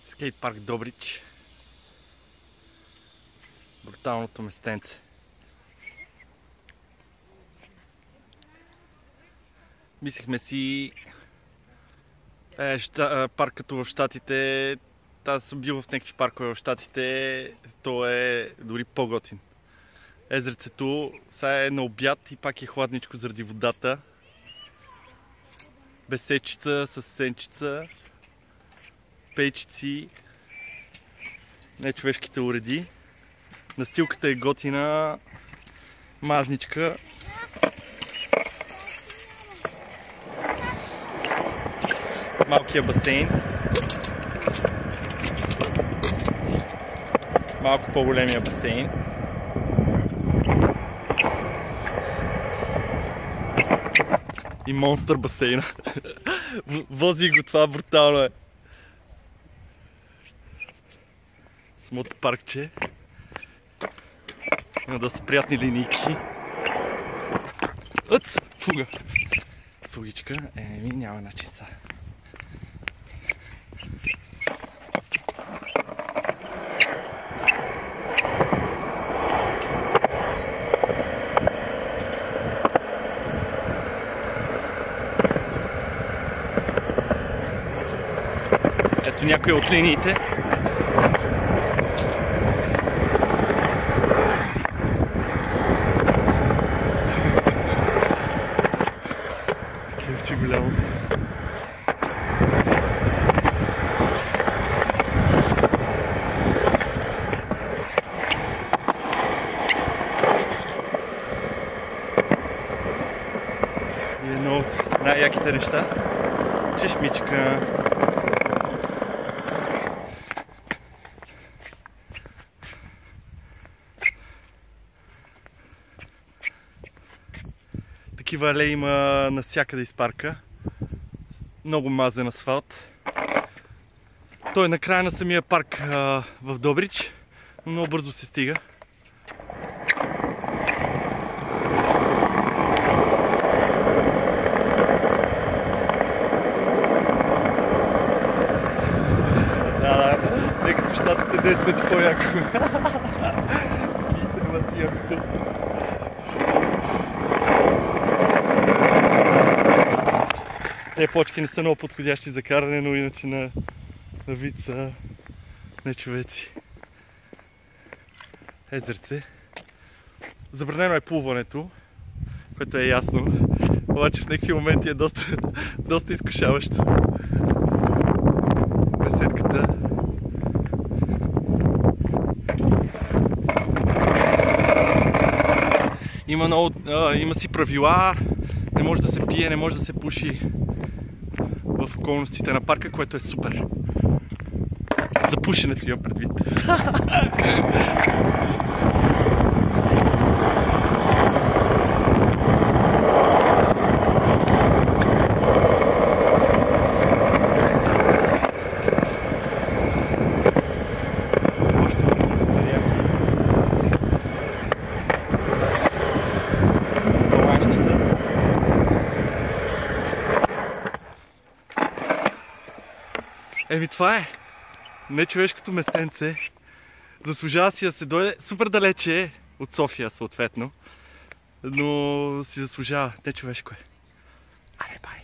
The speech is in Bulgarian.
Скейт парк Добрич. Бруталното местенце. Мислихме си парк като в Щатите. Аз съм бил в някакви паркове в Щатите. То е дори по-готин. Езерцето сега е на обяд и пак е хладничко заради водата. Без сечица, с сенчица, пейчици, не човешките уреди. Настилката е готина, мазничка. Малкия басейн. Малко по-големия басейн. И монстър басейна. Вози го, това брутално е. Самото паркче. Има доста приятни линейки.Ъц! Фуга! Фугичка. Няма начин са. Ето някои от линиите. Кевче голямо. И едно от най-яките неща. Чешмичка. Такива алеи има навсякъде из парка. Много мазен асфалт. Той е на края на самия парк в Добрич, но много бързо се стига. Не като в Щатите 10 пъти по-яко. Скиите, ама си якото. Те почки не са много подходящи за каране, но иначе на вид са не човеци. Езерце. Забранено е плуването, което е ясно, обаче в някакви моменти е доста изкушаващо. Беседката. Има си правила, не може да се пие, не може да се пуши в околностите на парка, което е супер. За пушенето имам предвид. Това е нечовешкото местенце. Заслужава си да се дойде супер далече от София съответно, но си заслужава. Нечовешко е. Аре, бай!